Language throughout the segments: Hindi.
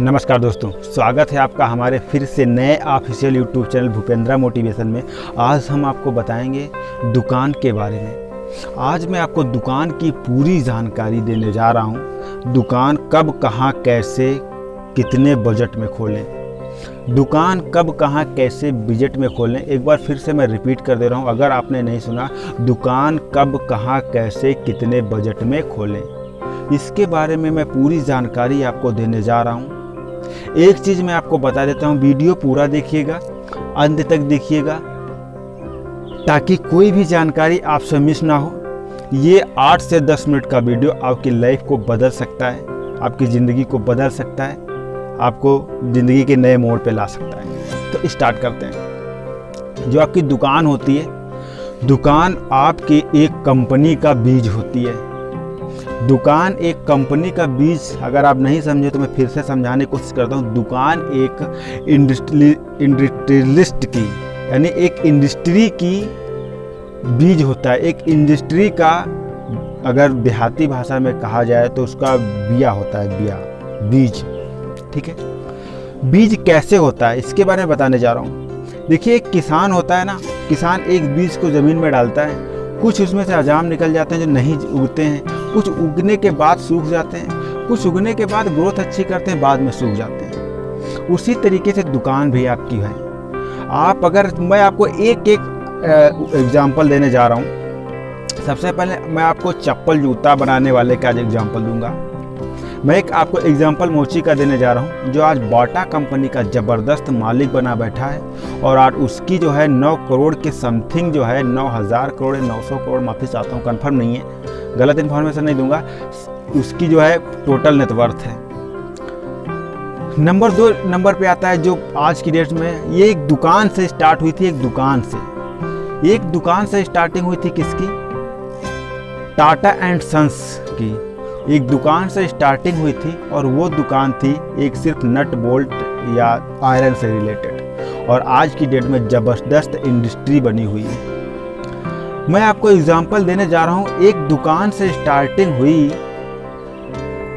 नमस्कार दोस्तों, स्वागत है आपका हमारे फिर से नए ऑफिशियल यूट्यूब चैनल भूपेंद्रा मोटिवेशन में। आज हम आपको बताएंगे दुकान के बारे में। आज मैं आपको दुकान की पूरी जानकारी देने जा रहा हूँ। दुकान कब, कहाँ, कैसे, कितने बजट में खोलें। दुकान कब, कहाँ, कैसे, बजट में खोलें। एक बार फिर से मैं रिपीट कर दे रहा हूँ, अगर आपने नहीं सुना। दुकान कब, कहाँ, कैसे, कितने बजट में खोलें, इसके बारे में मैं पूरी जानकारी आपको देने जा रहा हूँ। एक चीज़ मैं आपको बता देता हूँ, वीडियो पूरा देखिएगा, अंत तक देखिएगा, ताकि कोई भी जानकारी आपसे मिस ना हो। ये 8 से 10 मिनट का वीडियो आपकी लाइफ को बदल सकता है, आपकी ज़िंदगी को बदल सकता है, आपको ज़िंदगी के नए मोड़ पे ला सकता है। तो स्टार्ट करते हैं। जो आपकी दुकान होती है, दुकान आपकी एक कंपनी का बीज होती है। दुकान एक कंपनी का बीज, अगर आप नहीं समझे तो मैं फिर से समझाने की कोशिश करता हूँ। दुकान एक इंडस्ट्रियलिस्ट की, यानी एक इंडस्ट्री की बीज होता है। एक इंडस्ट्री का अगर देहाती भाषा में कहा जाए तो उसका बिया होता है, बिया, बीज। ठीक है, बीज कैसे होता है इसके बारे में बताने जा रहा हूँ। देखिए, एक किसान होता है ना, किसान एक बीज को ज़मीन में डालता है, कुछ उसमें से अजाम निकल जाते हैं जो नहीं उगते हैं, कुछ उगने के बाद सूख जाते हैं, कुछ उगने के बाद ग्रोथ अच्छी करते हैं, बाद में सूख जाते हैं। उसी तरीके से दुकान भी आपकी है। आप अगर, मैं आपको एक एग्जांपल देने जा रहा हूँ। सबसे पहले मैं आपको चप्पल जूता बनाने वाले का एग्जांपल दूंगा। मैं एक आपको एग्जांपल मोची का देने जा रहा हूँ, जो आज बाटा कंपनी का ज़बरदस्त मालिक बना बैठा है। और आज उसकी जो है 9 करोड़ के समथिंग जो है, 9000 करोड़, 900 करोड़, माफ़ी चाहता हूँ, कंफर्म नहीं है, गलत इन्फॉर्मेशन नहीं दूंगा। उसकी जो है टोटल नेटवर्थ है। नंबर 2 नंबर पे आता है जो आज की डेट में, ये एक दुकान से स्टार्ट हुई थी। एक दुकान से स्टार्टिंग हुई थी किसकी? टाटा एंड सन्स की। एक दुकान से स्टार्टिंग हुई थी और वो दुकान थी एक सिर्फ नट बोल्ट या आयरन से रिलेटेड, और आज की डेट में ज़बरदस्त इंडस्ट्री बनी हुई है। मैं आपको एग्जांपल देने जा रहा हूँ। एक दुकान से स्टार्टिंग हुई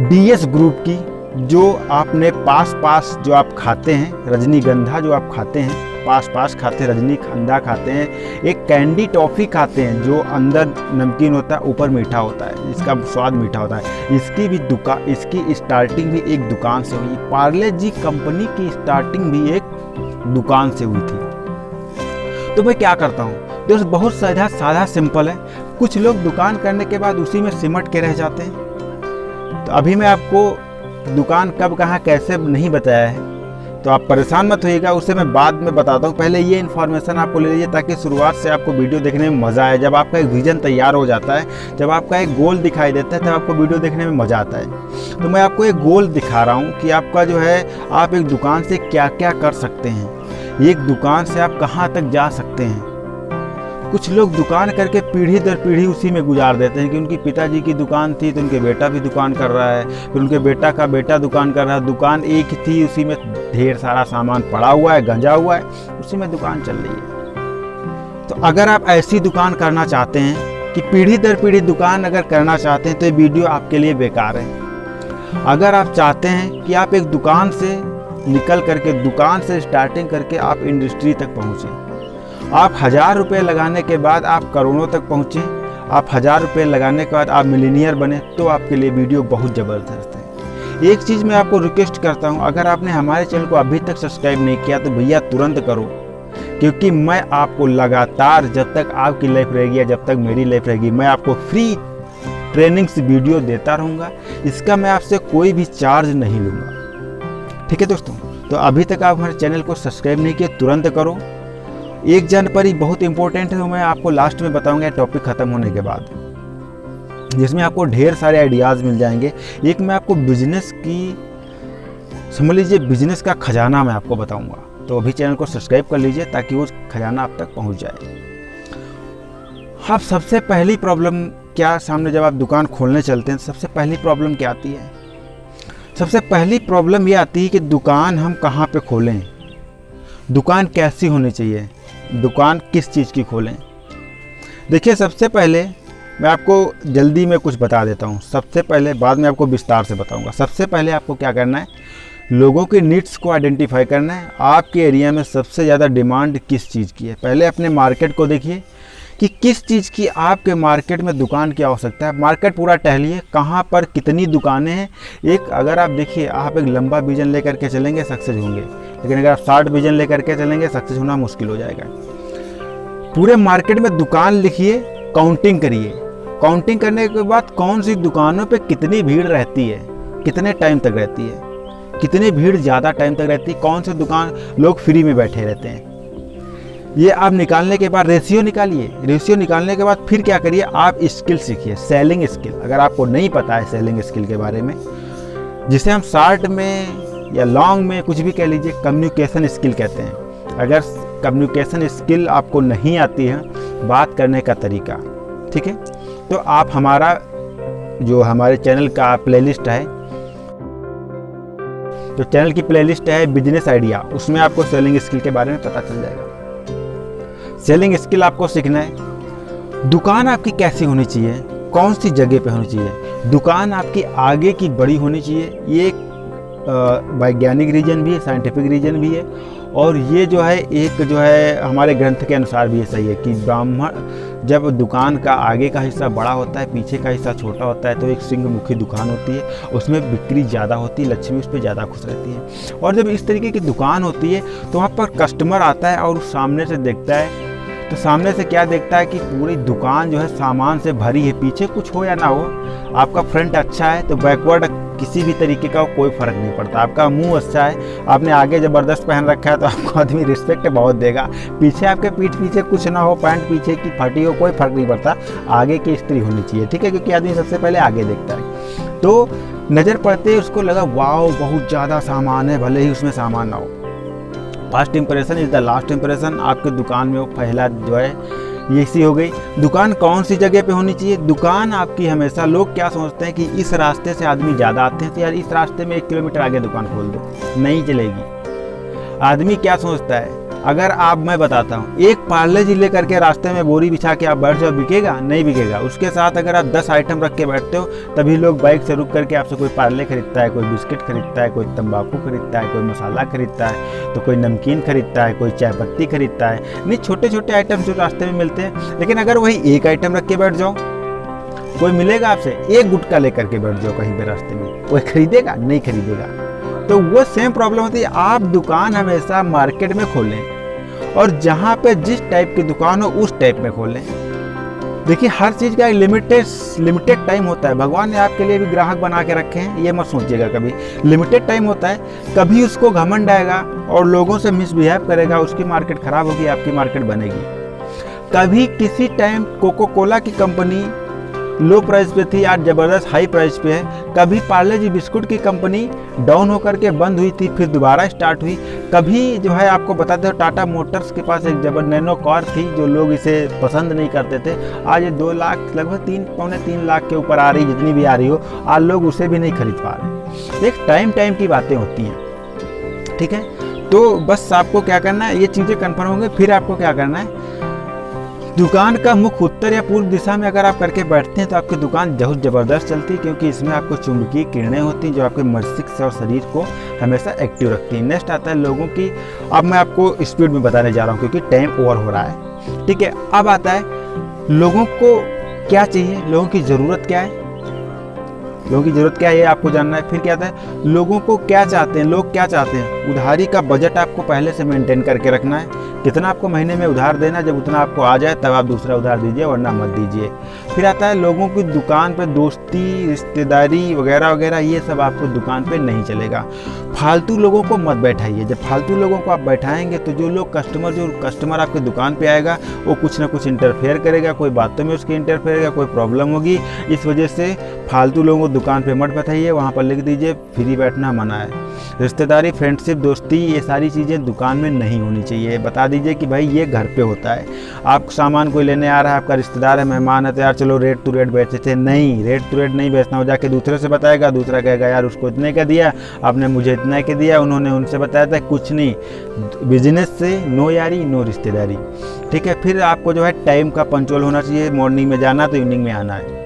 डीएस ग्रुप की, जो आपने पास जो आप खाते हैं, रजनीगंधा जो आप खाते हैं, पास खाते हैं, रजनीगंधा खाते हैं, एक कैंडी टॉफ़ी खाते हैं जो अंदर नमकीन होता है, ऊपर मीठा होता है, इसका स्वाद मीठा होता है। इसकी स्टार्टिंग भी एक दुकान से हुई। पार्ले जी कंपनी की स्टार्टिंग भी एक दुकान से हुई थी। तो मैं क्या करता हूँ दोस्त, बहुत सादा सिंपल है। कुछ लोग दुकान करने के बाद उसी में सिमट के रह जाते हैं। तो अभी मैं आपको दुकान कब, कहाँ, कैसे नहीं बताया है, तो आप परेशान मत होइएगा, उससे मैं बाद में बताता हूँ। पहले ये इन्फॉर्मेशन आपको ले लीजिए, ताकि शुरुआत से आपको वीडियो देखने में मज़ा आए। जब आपका एक विजन तैयार हो जाता है, जब आपका एक गोल दिखाई देता है, तब आपको वीडियो देखने में मज़ा आता है। तो मैं आपको एक गोल दिखा रहा हूँ कि आपका जो है, आप एक दुकान से क्या क्या कर सकते हैं, एक दुकान से आप कहाँ तक जा सकते हैं। कुछ लोग दुकान करके पीढ़ी दर पीढ़ी उसी में गुजार देते हैं कि उनकी पिताजी की दुकान थी तो उनके बेटा भी दुकान कर रहा है, फिर उनके बेटा का बेटा दुकान कर रहा है। दुकान एक थी, उसी में ढेर सारा सामान पड़ा हुआ है, गंजा हुआ है, उसी में दुकान चल रही है। तो अगर आप ऐसी दुकान करना चाहते हैं कि पीढ़ी दर पीढ़ी दुकान अगर करना चाहते हैं, तो ये वीडियो आपके लिए बेकार है। अगर आप चाहते हैं कि आप एक दुकान से निकल करके, दुकान से स्टार्टिंग करके आप इंडस्ट्री तक पहुँचें, आप 1000 रुपये लगाने के बाद आप करोड़ों तक पहुँचे, आप 1000 रुपये लगाने के बाद आप मिलीनियर बने, तो आपके लिए वीडियो बहुत ज़बरदस्त है। एक चीज़ मैं आपको रिक्वेस्ट करता हूँ, अगर आपने हमारे चैनल को अभी तक सब्सक्राइब नहीं किया तो भैया तुरंत करो, क्योंकि मैं आपको लगातार, जब तक आपकी लाइफ रहेगी या जब तक मेरी लाइफ रहेगी, मैं आपको फ्री ट्रेनिंग्स वीडियो देता रहूँगा। इसका मैं आपसे कोई भी चार्ज नहीं लूँगा। ठीक है दोस्तों, तो अभी तक आप हमारे चैनल को सब्सक्राइब नहीं किया, तुरंत करो। एक जानकारी बहुत इंपॉर्टेंट है, तो मैं आपको लास्ट में बताऊंगा टॉपिक ख़त्म होने के बाद, जिसमें आपको ढेर सारे आइडियाज़ मिल जाएंगे। एक मैं आपको बिजनेस की, समझ लीजिए बिजनेस का खजाना मैं आपको बताऊंगा। तो अभी चैनल को सब्सक्राइब कर लीजिए ताकि वो खजाना आप तक पहुंच जाए। अब सबसे पहली प्रॉब्लम क्या सामने, जब आप दुकान खोलने चलते हैं, सबसे पहली प्रॉब्लम क्या आती है? सबसे पहली प्रॉब्लम ये आती है कि दुकान हम कहाँ पे खोलें, दुकान कैसी होनी चाहिए, दुकान किस चीज़ की खोलें। देखिए, सबसे पहले मैं आपको जल्दी में कुछ बता देता हूँ। सबसे पहले, बाद में आपको विस्तार से बताऊँगा। सबसे पहले आपको क्या करना है, लोगों के नीड्स को आइडेंटिफाई करना है। आपके एरिया में सबसे ज़्यादा डिमांड किस चीज़ की है, पहले अपने मार्केट को देखिए कि किस चीज़ की आपके मार्केट में दुकान की आवश्यकता है। मार्केट पूरा टहलिए, कहाँ पर कितनी दुकानें हैं। एक अगर आप देखिए, आप एक लंबा विजन लेकर के चलेंगे सक्सेस होंगे, लेकिन अगर आप शॉर्ट विजन लेकर के चलेंगे सक्सेस होना मुश्किल हो जाएगा। पूरे मार्केट में दुकान लिखिए, काउंटिंग करिए। काउंटिंग करने के बाद कौन सी दुकानों पे कितनी भीड़ रहती है, कितने टाइम तक रहती है, कितनी भीड़ ज़्यादा टाइम तक रहती है, कौन सी दुकान लोग फ्री में बैठे रहते हैं। ये आप निकालने के बाद रेशियो निकालिए। रेशियो निकालने के बाद फिर क्या करिए, आप स्किल सीखिए, सेलिंग स्किल। अगर आपको नहीं पता है सेलिंग स्किल के बारे में, जिसे हम शॉर्ट में या लॉन्ग में कुछ भी कह लीजिए, कम्युनिकेशन स्किल कहते हैं। अगर कम्युनिकेशन स्किल आपको नहीं आती है, बात करने का तरीका, ठीक है, तो आप हमारा जो हमारे चैनल का प्लेलिस्ट है, तो चैनल की प्लेलिस्ट है बिजनेस आइडिया, उसमें आपको सेलिंग स्किल के बारे में पता चल जाएगा। सेलिंग स्किल आपको सीखना है। दुकान आपकी कैसी होनी चाहिए, कौन सी जगह पे होनी चाहिए, दुकान आपकी आगे की बड़ी होनी चाहिए। ये एक वैज्ञानिक रीजन भी है, साइंटिफिक रीजन भी है, और ये जो है एक जो है हमारे ग्रंथ के अनुसार भी ये सही है कि ब्राह्मण जब दुकान का आगे का हिस्सा बड़ा होता है, पीछे का हिस्सा छोटा होता है, तो एक सिंहमुखी दुकान होती है, उसमें बिक्री ज़्यादा होती है, लक्ष्मी उस पर ज़्यादा खुश रहती है। और जब इस तरीके की दुकान होती है तो वहाँ पर कस्टमर आता है और उस सामने से देखता है, तो सामने से क्या देखता है कि पूरी दुकान जो है सामान से भरी है, पीछे कुछ हो या ना हो, आपका फ्रंट अच्छा है तो बैकवर्ड किसी भी तरीके का कोई फ़र्क नहीं पड़ता। आपका मुंह अच्छा है, आपने आगे ज़बरदस्त पहन रखा है तो आपको आदमी रिस्पेक्ट बहुत देगा। पीछे आपके पीठ पीछे कुछ ना हो, पैंट पीछे की फटी हो, कोई फ़र्क नहीं पड़ता, आगे की स्त्री होनी चाहिए, ठीक है, क्योंकि आदमी सबसे पहले आगे देखता है। तो नज़र पड़ते ही उसको लगा वाओ बहुत ज़्यादा सामान है, भले ही उसमें सामान ना हो। First impression is the last impression. आपके दुकान में वो पहला जो है ये सी हो गई। दुकान कौन सी जगह पे होनी चाहिए, दुकान आपकी हमेशा, लोग क्या सोचते हैं कि इस रास्ते से आदमी ज़्यादा आते हैं तो यार इस रास्ते में 1 किलोमीटर आगे दुकान खोल दो, नहीं चलेगी। आदमी क्या सोचता है, अगर आप, मैं बताता हूँ, एक पार्ले जी लेकर के रास्ते में बोरी बिछा के आप बैठ जाओ, बिकेगा? नहीं बिकेगा। उसके साथ अगर आप 10 आइटम रख के बैठते हो, तभी लोग बाइक से रुक करके आपसे कोई पार्ले खरीदता है, कोई बिस्किट खरीदता है, कोई तंबाकू खरीदता है, कोई मसाला खरीदता है, तो कोई नमकीन खरीदता है, कोई चाय पत्ती खरीदता है। नहीं, छोटे छोटे आइटम जो रास्ते में मिलते हैं। लेकिन अगर वही एक आइटम रख के बैठ जाओ, कोई मिलेगा आपसे, एक गुटखा लेकर के बैठ जाओ कहीं पे रास्ते में, कोई खरीदेगा? नहीं खरीदेगा। तो वो सेम प्रॉब्लम होती है। आप दुकान हमेशा मार्केट में खोलें और जहाँ पे जिस टाइप की दुकान हो उस टाइप में खोलें। देखिए, हर चीज़ का एक लिमिटेड टाइम होता है। भगवान ने आपके लिए भी ग्राहक बना के रखे हैं, ये मत सोचिएगा कभी। लिमिटेड टाइम होता है, कभी उसको घमंड आएगा और लोगों से मिसबिहेव करेगा, उसकी मार्केट खराब होगी, आपकी मार्केट बनेगी। कभी किसी टाइम कोको कोला की कंपनी लो प्राइस पे थी, आज ज़बरदस्त हाई प्राइस पे है। कभी पार्ले जी बिस्कुट की कंपनी डाउन होकर के बंद हुई थी, फिर दोबारा स्टार्ट हुई। कभी जो है आपको बताते हो, टाटा मोटर्स के पास एक नैनो कार थी, जो लोग इसे पसंद नहीं करते थे। आज ये 2 लाख, लगभग 3-3 लाख के ऊपर आ रही, जितनी भी आ रही हो, आज लोग उसे भी नहीं खरीद पा रहे। एक टाइम की बातें होती हैं, ठीक है। तो बस आपको क्या करना है, ये चीज़ें कन्फर्म होंगे, फिर आपको क्या करना है, दुकान का मुख उत्तर या पूर्व दिशा में अगर आप करके बैठते हैं तो आपकी दुकान बहुत ज़बरदस्त चलती है, क्योंकि इसमें आपको चुंबकीय किरणें होती हैं जो आपके मस्तिष्क और शरीर को हमेशा एक्टिव रखती हैं। नेक्स्ट आता है लोगों की, अब मैं आपको स्पीड में बताने जा रहा हूँ क्योंकि टाइम ओवर हो रहा है, ठीक है। अब आता है लोगों को क्या चाहिए, लोगों की ज़रूरत क्या है, लोगों की ज़रूरत क्या है ये आपको जानना है। फिर क्या आता है, लोगों को क्या चाहते हैं, लोग क्या चाहते हैं। उधारी का बजट आपको पहले से मेंटेन करके रखना है, कितना आपको महीने में उधार देना, जब उतना आपको आ जाए तब आप दूसरा उधार दीजिए, वरना मत दीजिए। फिर आता है लोगों की दुकान पे दोस्ती, रिश्तेदारी वगैरह वगैरह, ये सब आपको दुकान पे नहीं चलेगा। फालतू लोगों को मत बैठाइए। जब फालतू लोगों को आप बैठाएंगे तो जो कस्टमर आपके दुकान पे आएगा वो कुछ ना कुछ इंटरफेयर करेगा, कोई बातों में उसकी इंटरफेयर करेगा, कोई प्रॉब्लम होगी। इस वजह से फालतू लोगों को दुकान पे मत बैठाइए, वहाँ पर लिख दीजिए फ्री बैठना मना है। रिश्तेदारी, फ्रेंडशिप, दोस्ती, ये सारी चीज़ें दुकान में नहीं होनी चाहिए। बता दीजिए कि भाई ये घर पे होता है। आप सामान कोई लेने आ रहा है, आपका रिश्तेदार है, मेहमान है, तो यार चलो रेट टू रेट बेचते थे। नहीं, रेट टू रेट नहीं बेचना। हो जाके दूसरे से बताएगा, दूसरा कहेगा यार उसको इतने का दिया, आपने मुझे इतना के दिया, उन्होंने उनसे बताया था। कुछ नहीं, बिजनेस से नो यारी नो रिश्तेदारी, ठीक है। फिर आपको जो है टाइम का पंचुअल होना चाहिए। मॉर्निंग में जाना तो इवनिंग में आना है,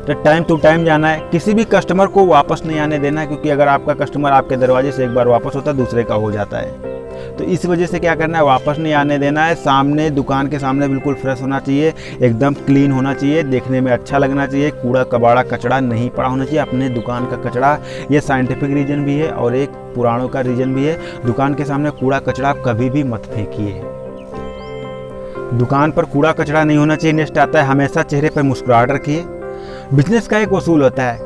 तो टाइम टू टाइम जाना है, किसी भी कस्टमर को वापस नहीं आने देना है, क्योंकि अगर आपका कस्टमर आपके दरवाजे से एक बार वापस होता है दूसरे का हो जाता है। तो इस वजह से क्या करना है, वापस नहीं आने देना है। सामने दुकान के सामने बिल्कुल फ्रेश होना चाहिए, एकदम क्लीन होना चाहिए, देखने में अच्छा लगना चाहिए, कूड़ा कबाड़ा कचड़ा नहीं पड़ा होना चाहिए अपने दुकान का कचड़ा। ये साइंटिफिक रीज़न भी है और एक पुराणों का रीज़न भी है। दुकान के सामने कूड़ा कचड़ा आप कभी भी मत फेंकिए। दुकान पर कूड़ा कचड़ा नहीं होना चाहिए। नेक्स्ट आता है, हमेशा चेहरे पर मुस्कुराहट रखिए। बिजनेस का एक उसूल होता है,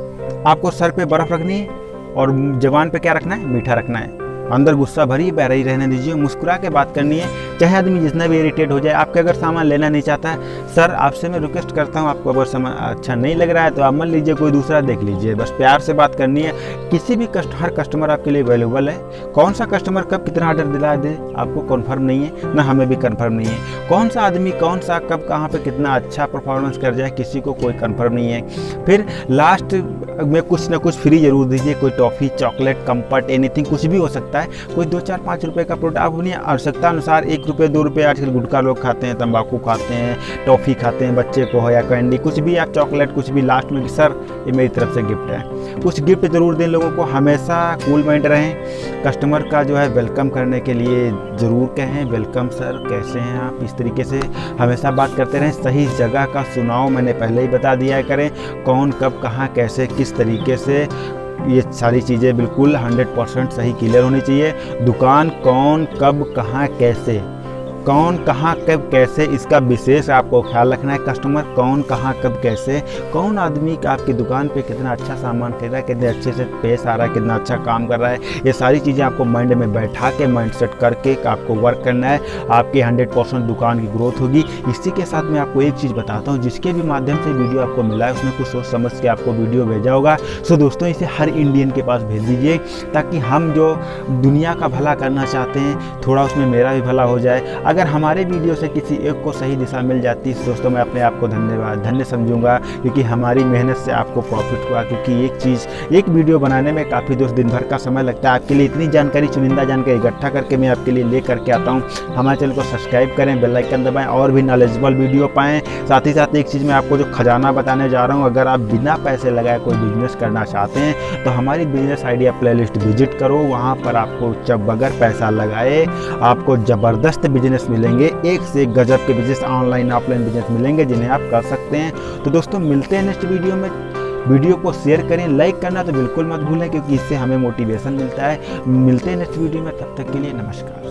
आपको सर पे बर्फ़ रखनी है और ज़बान पे क्या रखना है, मीठा रखना है। अंदर गुस्सा भरी बह ही रहने दीजिए, मुस्कुरा के बात करनी है। चाहे आदमी जितना भी इरिटेट हो जाए, आपके अगर सामान लेना नहीं चाहता है, सर आपसे मैं रिक्वेस्ट करता हूँ, आपको अगर सामान अच्छा नहीं लग रहा है तो आप मत लीजिए, कोई दूसरा देख लीजिए। बस प्यार से बात करनी है। किसी भी हर कस्टमर आपके लिए वैल्यूबल है। कौन सा कस्टमर कब कितना ऑर्डर दिला दे आपको कन्फर्म नहीं है, ना हमें भी कन्फर्म नहीं है। कौन सा आदमी कौन सा कब कहाँ पर कितना अच्छा परफॉर्मेंस कर जाए, किसी को कोई कन्फर्म नहीं है। फिर लास्ट में कुछ ना कुछ फ्री जरूर दीजिए, कोई टॉफ़ी, चॉकलेट, कंफर्ट, एनीथिंग, कुछ भी हो सकता है। कोई 2, 4, 5 रुपए का प्रोडक्ट आप अपनी आवश्यकता अनुसार 1 रुपये 2 रुपये, आजकल गुटखा लोग खाते हैं, तंबाकू खाते हैं, टॉफ़ी खाते हैं, बच्चे को हो या कैंडी, कुछ भी या चॉकलेट, कुछ भी लास्ट में सर ये मेरी तरफ से गिफ्ट है, कुछ गिफ्ट जरूर दें लोगों को। हमेशा कूल माइंड रहें। कस्टमर का जो है वेलकम करने के लिए ज़रूर कहें, वेलकम सर, कैसे हैं आप, इस तरीके से हमेशा बात करते रहें। सही जगह का चुनाव मैंने पहले ही बता दिया है, करें कौन कब कहाँ कैसे किस तरीके से, ये सारी चीज़ें बिल्कुल 100% सही क्लियर होनी चाहिए। दुकान कौन कब कहाँ कैसे, कौन कहाँ कब कैसे, इसका विशेष आपको ख्याल रखना है। कस्टमर कौन कहाँ कब कैसे, कौन आदमी आपकी दुकान पे कितना अच्छा सामान खरीद रहा है, कितने अच्छे से पेश आ रहा है, कितना अच्छा काम कर रहा है, ये सारी चीज़ें आपको माइंड में बैठा के माइंड सेट करके आपको वर्क करना है। आपकी 100% दुकान की ग्रोथ होगी। इसी के साथ मैं आपको एक चीज़ बताता हूँ, जिसके भी माध्यम से वीडियो आपको मिला है उसमें कुछ सोच समझ के आपको वीडियो भेजा होगा। सो दोस्तों, इसे हर इंडियन के पास भेज दीजिए, ताकि हम जो दुनिया का भला करना चाहते हैं थोड़ा उसमें मेरा भी भला हो जाए। अगर हमारे वीडियो से किसी एक को सही दिशा मिल जाती है दोस्तों, मैं अपने आप को धन्य समझूंगा, क्योंकि हमारी मेहनत से आपको प्रॉफिट हुआ। क्योंकि एक वीडियो बनाने में काफ़ी दोस्त दिन भर का समय लगता है। आपके लिए इतनी जानकारी, चुनिंदा जानकारी इकट्ठा करके मैं आपके लिए ले करके आता हूँ। हमारे चैनल को सब्सक्राइब करें, बेल आइकन दबाएं और भी नॉलेजेबल वीडियो पाएँ। साथ ही साथ एक चीज़ मैं आपको जो खजाना बताने जा रहा हूँ, अगर आप बिना पैसे लगाए कोई बिजनेस करना चाहते हैं तो हमारी बिजनेस आइडिया प्लेलिस्ट विजिट करो। वहाँ पर आपको जब बगैर पैसा लगाए आपको ज़बरदस्त बिजनेस मिलेंगे, एक से एक गजब के बिजनेस, ऑनलाइन ऑफलाइन बिजनेस मिलेंगे जिन्हें आप कर सकते हैं। तो दोस्तों, मिलते हैं नेक्स्ट वीडियो में। वीडियो को शेयर करें, लाइक करना तो बिल्कुल मत भूलें, क्योंकि इससे हमें मोटिवेशन मिलता है। मिलते हैं नेक्स्ट वीडियो में, तब तक के लिए नमस्कार।